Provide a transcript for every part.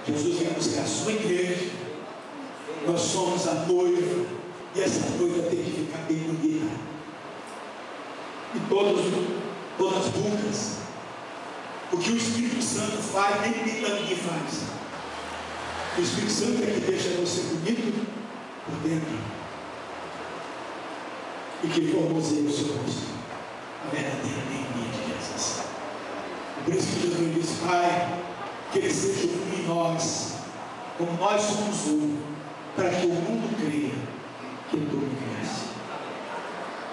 Jesus vem buscar a sua igreja. Nós somos a noiva, e essa noiva tem que ficar bem bonita. E todas as bocas, o que o Espírito Santo faz, nem ninguém faz. O Espírito Santo é que deixa você bonito por dentro, e que formoseia o seu rosto, a verdadeira alegria de Jesus. Por isso que Jesus diz: Pai, que Ele seja um em nós, como nós somos um, para que o mundo creia que Tu me conhece.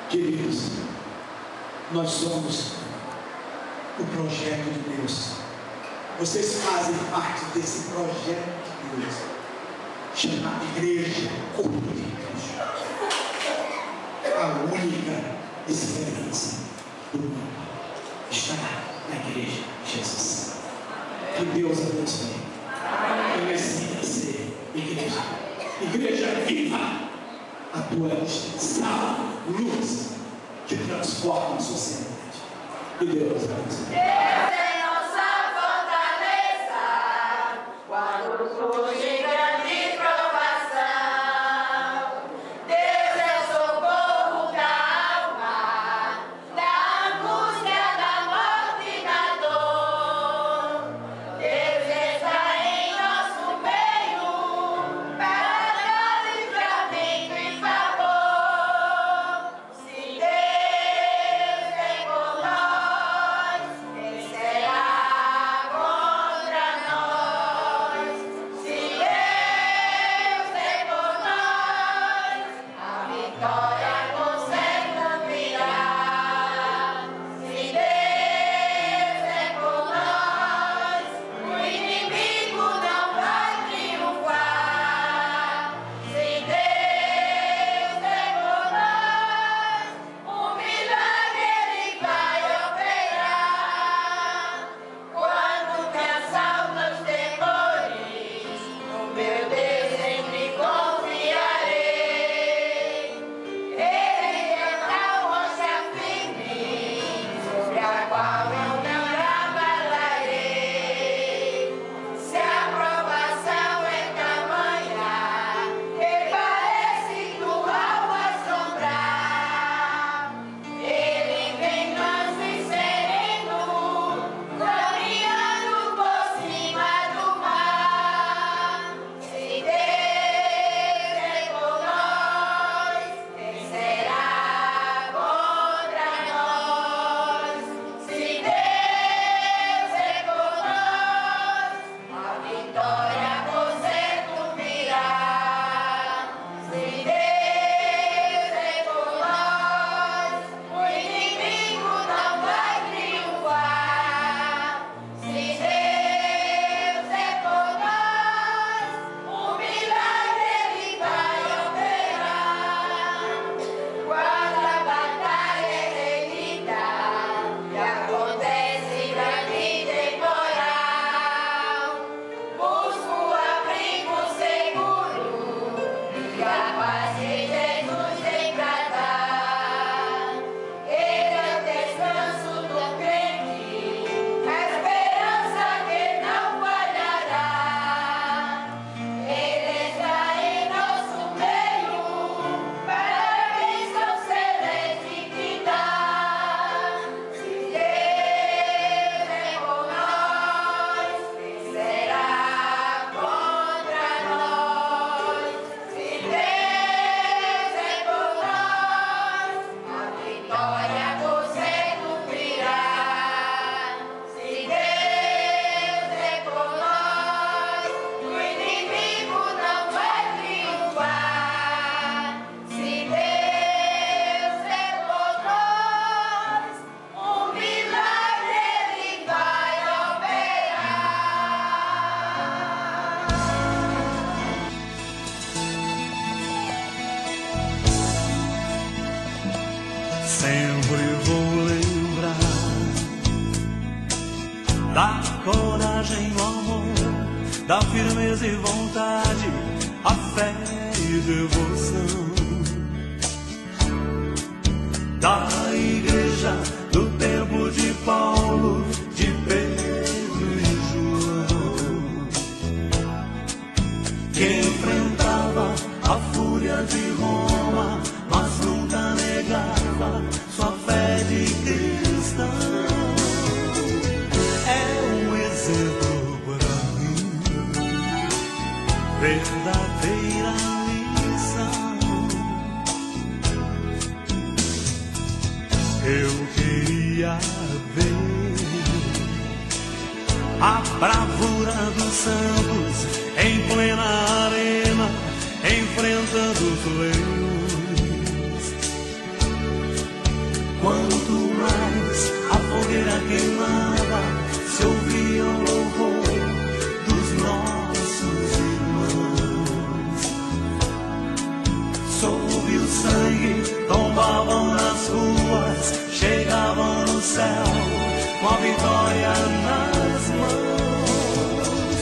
Queridos, nós somos o projeto de Deus. Vocês fazem parte desse projeto de Deus, chamado Igreja, Corpo de Cristo. A única esperança do mundo está na Igreja de Jesus. Que Deus abençoe. Comece a ser igreja. Igreja viva, atuante, sal, luz, que transforma a sociedade. Que Deus abençoe. Deus é nossa fortaleza quando surge grande provação. Deus é o socorro da alma, da angústia, da morte e da dor. Deus está em nosso meio para dar livramento e favor. Se Deus é por nós, quem será contra nós? Se Deus é por nós, a vitória com certeza virá. Se Deus é por nós, o inimigo não vai triunfar. Se Deus é por nós, um milagre Ele vai operar. Quando me assaltam os temores, no meu Deus sempre confiarei. Ele é a rocha firme, sobre a qual eu não abalarei. Se a provação é tamanha, que parece cruel assombrar, Ele vem manso e sereno, caminhando por cima do mar. Se Deus é por nós, quem será contra nós? Se Deus é por nós, a vitória por certo virá. Se Deus é por nós, o inimigo não vai triunfar. Se Deus é por nós, um milagre Ele vai operar. Quando a batalha é renhida e acontece grande temporal, busco abrigo seguro e a paz que Jesus tem pra dar. Ele é o descanso do crente, a esperança que não falhará. Ele está em nosso meio para a bênção celeste que dá. Se Deus é por nós, quem será contra nós? Se Deus é por nós, a vitória por certo virá. Se Deus é por nós, o inimigo não vai triunfar. Se Deus é por nós, um milagre Ele vai operar. Sempre vou lembrar da coragem, o amor, da firmeza e vontade, a fé e devoção da igreja do tempo de Paulo, de Pedro e João. igreja de Roma, mas nunca negava sua fé de cristão. É um exemplo para mim, verdadeira lição. Eu queria ver a bravura dos santos em plena arena, enfrentando os leões. Quanto mais a fogueira queimava, se ouvia o louvor dos nossos irmãos. Sob o sangue tombavam nas ruas, chegavam no céu com a vitória nas mãos.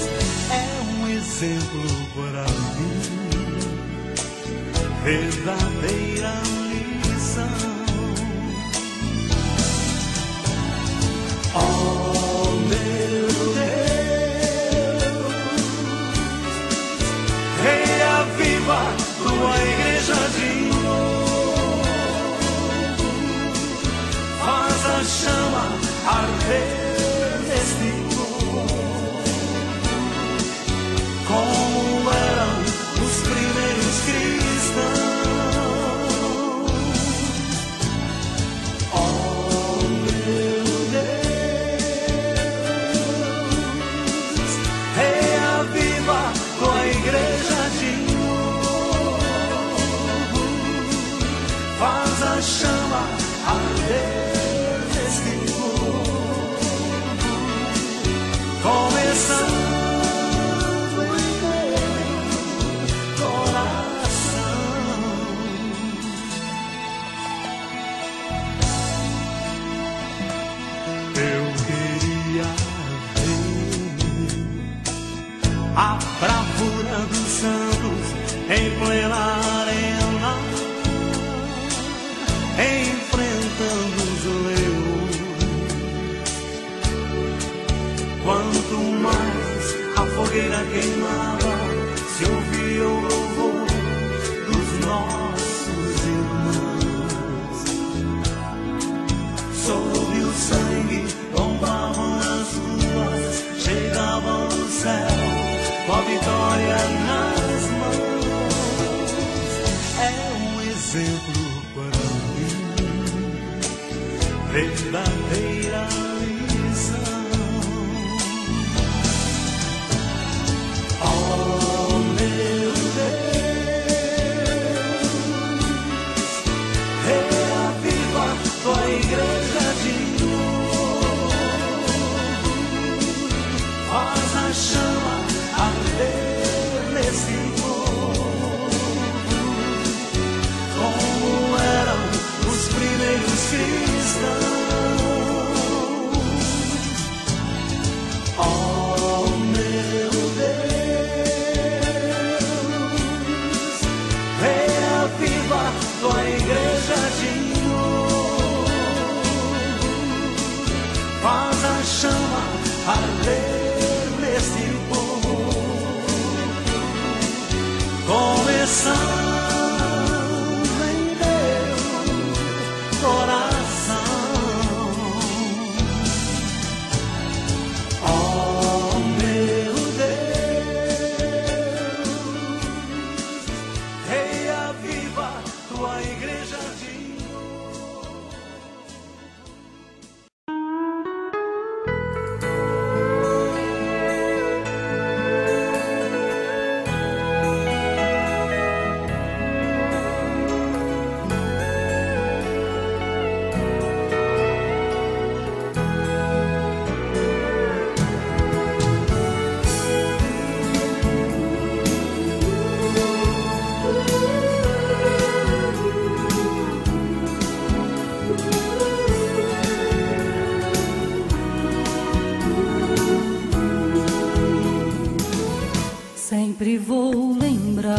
É um exemplo para mim, verdadeira lição. Oh meu Deus, reaviva tua igreja de novo, faz a chama arder neste povo, como eram os primeiros cristãos. Oh meu Deus, reaviva tua igreja de novo, faz a chama arder neste povo, começando em meu coração. Eu queria ver a bravura dos santos em plena arena, enfrentando os leões. Quanto mais a fogueira queimava, se ouvia o louvor dos nossos irmãos. Sob o sangue tombavam as ruas, chegavam no céu com a vitória nas mãos. É um exemplo para mim, verdadeira lição. Oh meu Deus, reaviva tua igreja de novo, faz a chama arder nesse povo, como eram os primeiros cristãos. Oh meu Deus, reaviva tua igreja de novo, faz a chama arder nesse povo, começando em meu coração. Oh meu Deus, reaviva tua igreja de novo. Sempre vou lembrar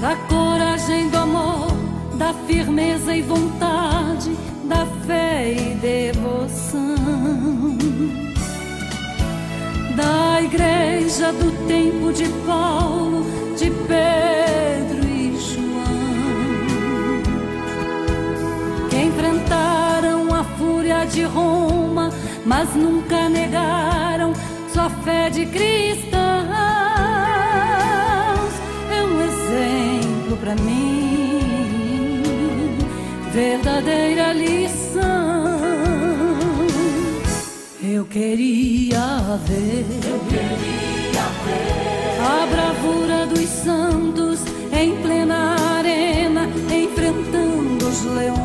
da coragem, do amor, da firmeza e vontade, da fé e devoção, da a igreja do tempo de Paulo, de Pedro e João, que enfrentaram a fúria de Roma, mas nunca negaram sua fé de cristãos. É um exemplo para mim, verdadeira lição. Eu queria ver a bravura dos santos em plena arena, enfrentando os leões.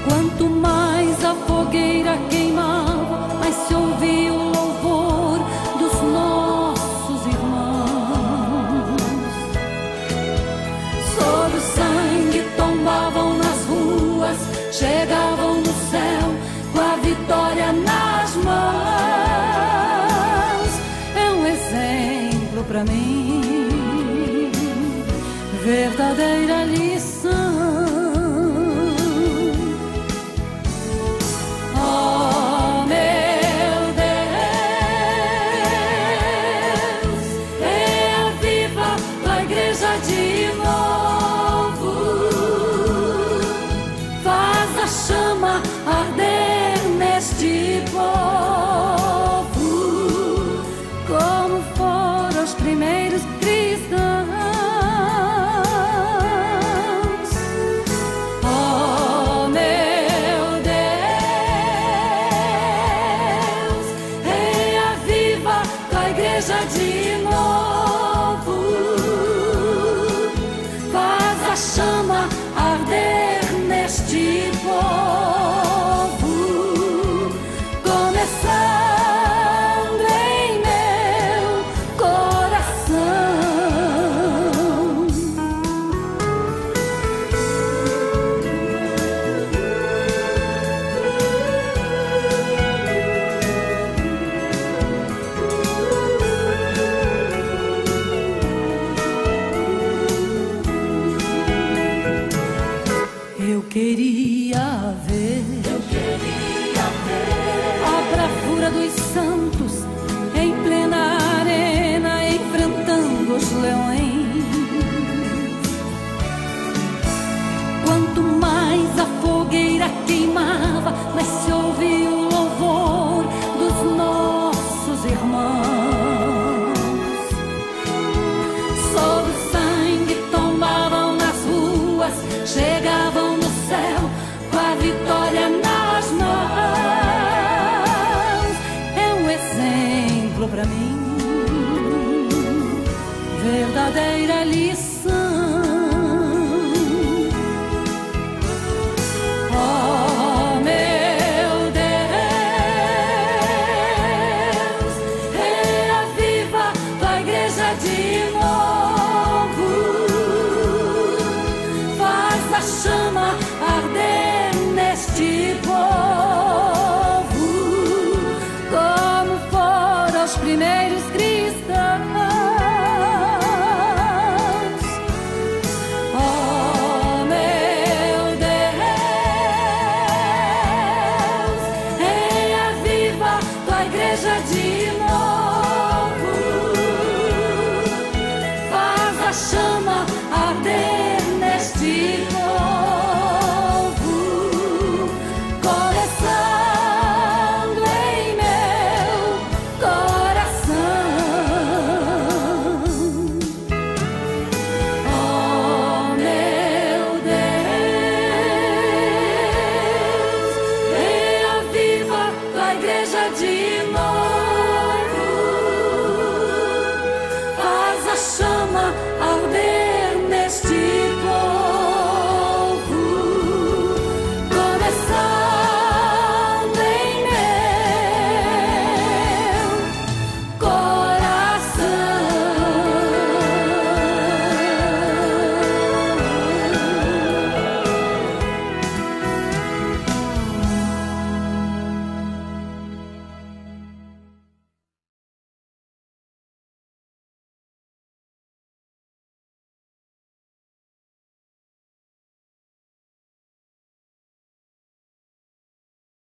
Quanto mais a fogueira queimava, mais se ouvia o louvor dos nossos irmãos. Sobre o sangue tombavam nas ruas, chegavam no céu com a vitória nas mãos. É um exemplo para mim, verdadeira lição. Oh, meu Deus, reaviva tua igreja de novo. Faz a chama arder neste povo, como foram os primeiros cristãos. Oh, meu Deus, reaviva tua igreja de novo. Faz a chama arder neste povo, começando em meu coração. Eu queria ver a bravura dos santos em plena arena, enfrentando os leões. Quanto mais a fogueira queimava, mais se ouvia o louvor dos nossos irmãos. Sobre o sangue tombavam nas ruas, chegavam no céu com a vitória nas mãos. É um exemplo para mim, verdadeira lição. Oh, meu Deus, reaviva tua igreja de novo. Faz a chama arder neste povo, como foram os primeiros cristãos. Oh, meu Deus, reaviva tua igreja de